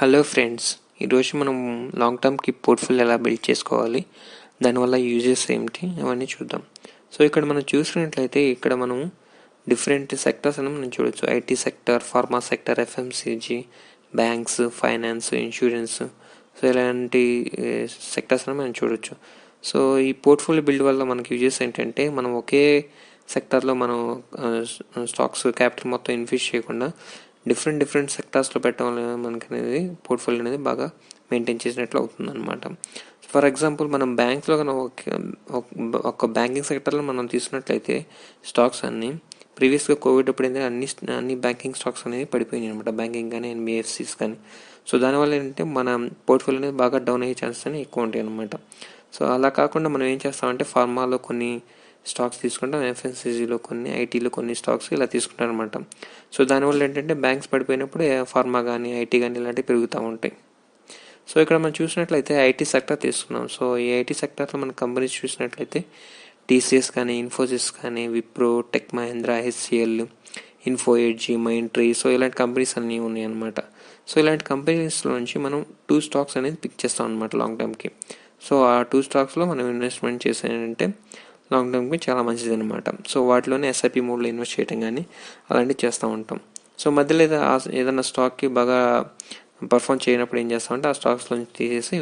Hello friends, ఈరోజు మనం long టర్మ్కి portfolio ఎలా బిల్డ్ చేసుకోవాలి, దానివల్ల యూజెస్ ఏమిటి అవన్నీ చూద్దాం. సో ఇక్కడ మనం చూసినట్లయితే ఇక్కడ మనం డిఫరెంట్ సెక్టర్స్ అని మనం చూడొచ్చు. IT sector, pharma sector, FMCG, banks, finance, insurance. So ఇలాంటి సెక్టర్స్ అని మనం చూడొచ్చు. సో ఈ పోర్ట్ఫోలియో బిల్డ్ వల్ల మనకి యూజెస్ ఏంటంటే, మనం ఒకే సెక్టర్లో మనం స్టాక్స్ క్యాపిటల్ మొత్తం ఇన్వెస్ట్ చేయకుండా డిఫరెంట్ సెక్టార్స్లో పెట్టడం వల్ల మనకి అనేది పోర్ట్ఫోలియో అనేది బాగా మెయింటైన్ చేసినట్లు అవుతుంది అనమాట. ఫర్ ఎగ్జాంపుల్ మనం బ్యాంక్స్లో కన్నా ఒక బ్యాంకింగ్ సెక్టర్లో మనం తీసుకున్నట్లయితే స్టాక్స్ అన్నీ ప్రీవియస్గా కోవిడ్ అప్పుడు ఏంటంటే అన్ని బ్యాంకింగ్ స్టాక్స్ అనేది పడిపోయినాయి అనమాట, బ్యాంకింగ్ కానీ ఎన్బిఎఫ్సిస్ కానీ. సో దానివల్ల ఏంటంటే మన పోర్ట్ఫోలియో అనేది బాగా డౌన్ అయ్యే ఛాన్సెస్ అనేవి ఎక్కువ ఉంటాయి అనమాట. సో అలా కాకుండా మనం ఏం చేస్తామంటే ఫార్మాలో కొన్ని స్టాక్స్ తీసుకుంటాం, ఎఫ్ఎన్సీజీలో కొన్ని, ఐటీలో కొన్ని స్టాక్స్ ఇలా తీసుకుంటాం అనమాట. సో దానివల్ల ఏంటంటే బ్యాంక్స్ పడిపోయినప్పుడు ఫార్మా కానీ ఐటీ కానీ ఇలాంటివి పెరుగుతూ ఉంటాయి. సో ఇక్కడ మనం చూసినట్లయితే ఐటీ సెక్టర్ తీసుకున్నాం. సో ఈ ఐటీ సెక్టర్లో మన కంపెనీస్ చూసినట్లయితే టీసీఎస్ కానీ, ఇన్ఫోసిస్ కానీ, విప్రో, టెక్ మహేంద్ర, హెచ్సిఎల్, ఇన్ఫో ఎడ్జీ, మైంట్రీ. సో ఇలాంటి కంపెనీస్ అన్నీ ఉన్నాయి అనమాట. సో ఇలాంటి కంపెనీస్లో నుంచి మనం 2 స్టాక్స్ అనేది పిక్ చేస్తాం అనమాట లాంగ్ టర్మ్కి. సో ఆ 2 స్టాక్స్లో మనం ఇన్వెస్ట్మెంట్ చేసేదంటే లాంగ్ టర్మ్కి చాలా మంచిది అనమాట. సో వాటిలోనే ఎస్ఐపి మోడ్లో ఇన్వెస్ట్ చేయడం కానీ అలాంటివి చేస్తూ ఉంటాం. సో మధ్యలో ఏదైనా స్టాక్కి బాగా పర్ఫామ్ చేయనప్పుడు ఏం చేస్తామంటే ఆ స్టాక్స్లో నుంచి తీసేసి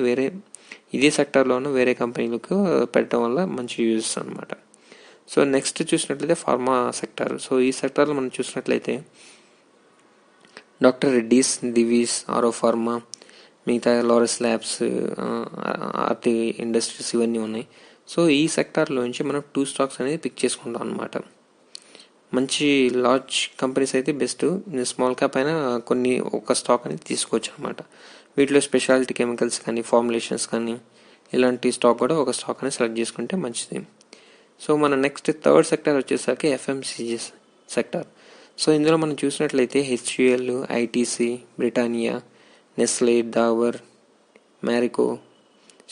ఇదే సెక్టర్లోనూ వేరే కంపెనీలకు పెట్టడం వల్ల మంచి యూజెస్ అనమాట. సో నెక్స్ట్ చూసినట్లయితే ఫార్మా సెక్టర్. సో ఈ సెక్టర్లో మనం చూసినట్లయితే డాక్టర్ రెడ్డీస్, దివీస్, ఆరో ఫార్మా, మిగతా లారస్ ల్యాబ్స్, ఆర్టి ఇండస్ట్రీస్ ఇవన్నీ ఉన్నాయి. సో ఈ సెక్టార్లోంచి మనం 2 స్టాక్స్ అనేది పిక్ చేసుకుంటాం అనమాట. మంచి లార్జ్ కంపెనీస్ అయితే బెస్ట్, స్మాల్ క్యాప్ అయినా ఒక స్టాక్ అనేది తీసుకోవచ్చు అనమాట. వీటిలో స్పెషాలిటీ కెమికల్స్ కానీ, ఫార్ములేషన్స్ కానీ ఇలాంటి స్టాక్ కూడా ఒక స్టాక్ అనేది సెలెక్ట్ చేసుకుంటే మంచిది. సో మన నెక్స్ట్ థర్డ్ సెక్టర్ వచ్చేసరికి ఎఫ్ఎంసీజీ సెక్టర్. సో ఇందులో మనం చూసినట్లయితే HUL, ITC, Britannia, Nestle, Dabur, Marico.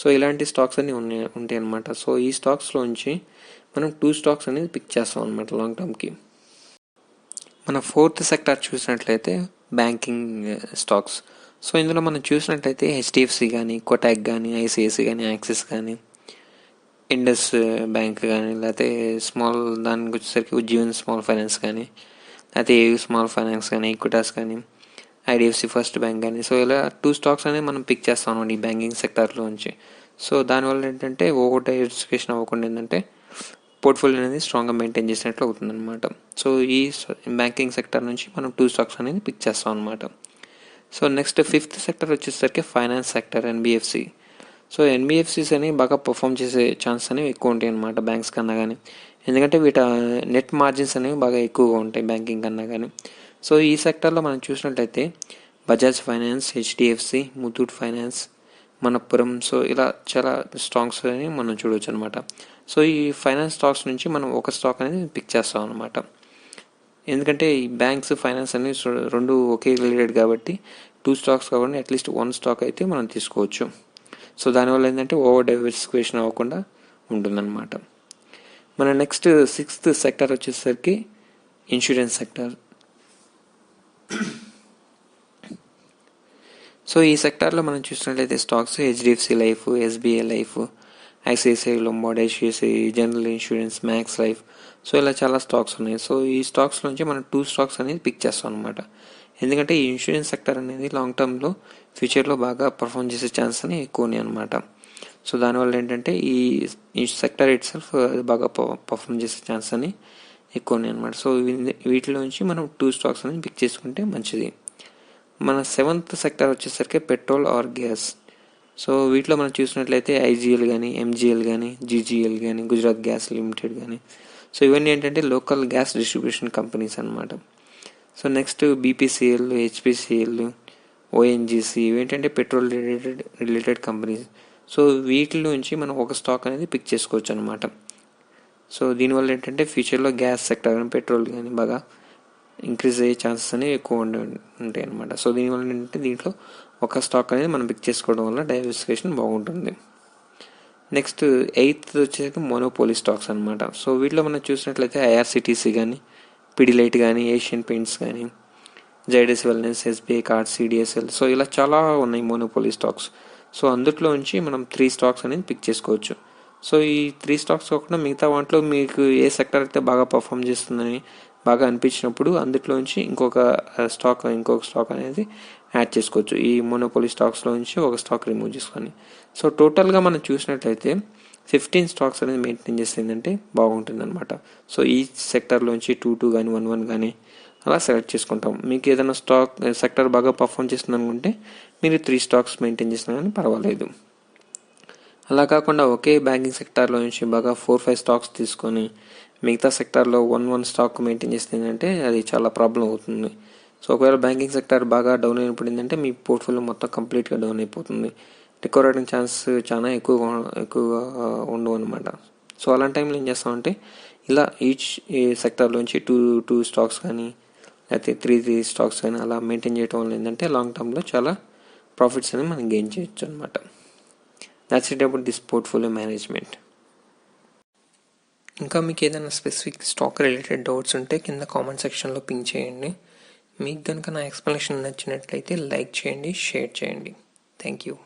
So ఇలాంటి స్టాక్స్ అన్నీ ఉంటాయి అనమాట. సో ఈ స్టాక్స్లోంచి మనం 2 స్టాక్స్ అనేది పిక్ చేస్తాం అనమాట లాంగ్ టర్మ్కి. మన ఫోర్త్ సెక్టార్ చూసినట్లయితే బ్యాంకింగ్ స్టాక్స్. సో ఇందులో మనం చూసినట్లయితే హెచ్డిఎఫ్సి కానీ, కోటాక్ కానీ, ఐసిఐసి కానీ, యాక్సిస్ కానీ, ఇండస్ బ్యాంక్ కానీ, లేకపోతే స్మాల్ దానికి వచ్చేసరికి ఉజ్జీవన్ స్మాల్ ఫైనాన్స్ కానీ, లేకపోతే ఏయూ స్మాల్ ఫైనాన్స్ కానీ, ఈక్విటాస్ కానీ, ఐడిఎఫ్సి ఫస్ట్ బ్యాంక్ కానీ. సో ఇలా 2 స్టాక్స్ అనేది మనం పిక్ చేస్తాం అనమాట ఈ బ్యాంకింగ్ సెక్టార్లో నుంచి. సో దానివల్ల ఏంటంటే ఓవర్ ఎడ్యుకేషన్ అవ్వకుండా ఏంటంటే పోర్ట్ఫోలియో అనేది స్ట్రాంగ్గా మెయింటైన్ చేసినట్లు అవుతుంది అనమాట. సో ఈ బ్యాంకింగ్ సెక్టర్ నుంచి మనం 2 స్టాక్స్ అనేది పిక్ చేస్తాం అనమాట. సో నెక్స్ట్ ఫిఫ్త్ సెక్టర్ వచ్చేసరికి finance sector, NBFC. So NBFCs అనేవి బాగా పర్ఫామ్ చేసే ఛాన్స్ అనేవి ఎక్కువ ఉంటాయి అనమాట బ్యాంక్స్ కన్నా కానీ, ఎందుకంటే వీటి నెట్ మార్జిన్స్ అనేవి బాగా ఎక్కువగా ఉంటాయి బ్యాంకింగ్ కన్నా కానీ. సో ఈ సెక్టర్లో మనం చూసినట్లయితే Bajaj finance, HDFC, Muthoot finance, Manappuram. So ఇలా చాలా స్టాక్స్ అని మనం చూడవచ్చు అనమాట. సో ఈ ఫైనాన్స్ స్టాక్స్ నుంచి మనం ఒక స్టాక్ అనేది పిక్ చేస్తాం అనమాట. ఎందుకంటే ఈ బ్యాంక్స్, ఫైనాన్స్ అనేవి 2 ఒకే రిలేటెడ్ కాబట్టి 2 స్టాక్స్ కాబట్టి అట్లీస్ట్ 1 స్టాక్ అయితే మనం తీసుకోవచ్చు. సో దానివల్ల ఏంటంటే ఓవర్ డైవర్సిఫికేషన్ అవ్వకుండా ఉంటుందన్నమాట. మన నెక్స్ట్ 6th సెక్టర్ వచ్చేసరికి ఇన్సూరెన్స్ సెక్టర్. సో ఈ సెక్టార్లో మనం చూసినట్లయితే stocks HDFC life, SBI life, ICICI Lombard, ICICI general insurance, max life. So ఇలా చాలా స్టాక్స్ ఉన్నాయి. సో ఈ స్టాక్స్ నుంచి మనం 2 స్టాక్స్ అనేది పిక్ చేస్తాం అనమాట. ఎందుకంటే ఈ ఇన్సూరెన్స్ సెక్టర్ అనేది లాంగ్ టర్మ్లో ఫ్యూచర్లో బాగా పర్ఫామ్ చేసే ఛాన్స్ అని ఎక్కువ ఉన్నాయి అనమాట. సో దానివల్ల ఏంటంటే ఈ సెక్టర్ ఇట్ సెల్ఫ్ బాగా పర్ఫామ్ చేసే ఛాన్స్ అని ఎక్కువ ఉన్నాయి అనమాట. సో వీటిలో నుంచి మనం 2 స్టాక్స్ అనేది పిక్ చేసుకుంటే మంచిది. మన 7th సెక్టర్ వచ్చేసరికి పెట్రోల్ ఆర్ గ్యాస్. సో వీటిలో మనం చూసినట్లయితే ఐజీఎల్ కానీ, ఎంజీఎల్ కానీ, జీజీఎల్ కానీ, గుజరాత్ గ్యాస్ లిమిటెడ్ కానీ. సో ఇవన్నీ ఏంటంటే లోకల్ గ్యాస్ డిస్ట్రిబ్యూషన్ కంపెనీస్ అనమాట. So next BPCL, HPCL, ONGC ఇవేంటంటే పెట్రోల్ రిలేటెడ్ కంపెనీస్. సో వీటిలో నుంచి మనం ఒక స్టాక్ అనేది పిక్ చేసుకోవచ్చు అనమాట. సో దీనివల్ల ఏంటంటే ఫ్యూచర్లో గ్యాస్ సెక్టర్ కానీ, పెట్రోల్ కానీ బాగా ఇంక్రీజ్ అయ్యే ఛాన్సెస్ అనేవి ఎక్కువ ఉంటాయి అనమాట. సో దీనివల్ల ఏంటంటే దీంట్లో ఒక స్టాక్ అనేది మనం పిక్ చేసుకోవడం వల్ల డైవర్సిఫికేషన్ బాగుంటుంది. నెక్స్ట్ 8th వచ్చేసి మోనోపోలీ స్టాక్స్ అనమాట. సో వీటిలో మనం చూసినట్లయితే ఐఆర్సిటీసీ కానీ, పిడిలైట్ కానీ, ఏషియన్ పెయింట్స్ కానీ, Zydus wellness, SBI card, CDSL. So ఇలా చాలా ఉన్నాయి మోనోపోలీ స్టాక్స్. సో అందుట్లో నుంచి మనం 3 స్టాక్స్ అనేది పిక్ చేసుకోవచ్చు. సో ఈ 3 స్టాక్స్ కాకుండా మిగతా వాటిలో మీకు ఏ సెక్టర్ అయితే బాగా పర్ఫామ్ చేస్తుందని బాగా అనిపించినప్పుడు అందులోంచి ఇంకొక స్టాక్ అనేది యాడ్ చేసుకోవచ్చు. ఈ మోనోపోలీ స్టాక్స్లో నుంచి ఒక స్టాక్ రిమూవ్ చేసుకొని. సో టోటల్గా మనం చూసినట్లయితే 15 స్టాక్స్ అనేది మెయింటైన్ చేసిందంటే బాగుంటుంది అనమాట. సో ఈ సెక్టర్లోంచి 2 కానీ 1 కానీ అలా సెలెక్ట్ చేసుకుంటాం. మీకు ఏదైనా సెక్టర్ బాగా పర్ఫామ్ చేస్తుంది అనుకుంటే మీరు 3 స్టాక్స్ మెయింటైన్ చేసినా కానీ పర్వాలేదు. అలా కాకుండా ఒకే బ్యాంకింగ్ సెక్టార్లో నుంచి బాగా 4-5 స్టాక్స్ తీసుకొని మిగతా సెక్టార్లో 1 స్టాక్ మెయింటైన్ చేస్తుందంటే అది చాలా ప్రాబ్లం అవుతుంది. సో ఒకవేళ బ్యాంకింగ్ సెక్టార్ బాగా డౌన్ అయినప్పుడు ఏంటంటే మీ పోర్ట్ఫోలియో మొత్తం కంప్లీట్గా డౌన్ అయిపోతుంది. రికవర్ అవ్వడానికి ఛాన్స్ చాలా ఎక్కువగా ఉండవు అనమాట. సో అలాంటి టైంలో ఏం చేస్తామంటే ఇలా ఈ సెక్టార్లోంచి టూ స్టాక్స్ కానీ లేకపోతే 3 స్టాక్స్ కానీ అలా మెయింటైన్ చేయడం వల్ల ఏంటంటే లాంగ్ టర్మ్లో చాలా ప్రాఫిట్స్ అనేది మనం గెయిన్ చేయొచ్చు అనమాట. That's it about this portfolio management. ఇంకా మీకు ఏదైనా స్పెసిఫిక్ స్టాక్ రిలేటెడ్ డౌట్స్ ఉంటే కింద కామెంట్ సెక్షన్లో పింక్ చేయండి. మీకు కనుక నా ఎక్స్ప్లెనేషన్ నచ్చినట్లయితే లైక్ చేయండి, షేర్ చేయండి. Thank you.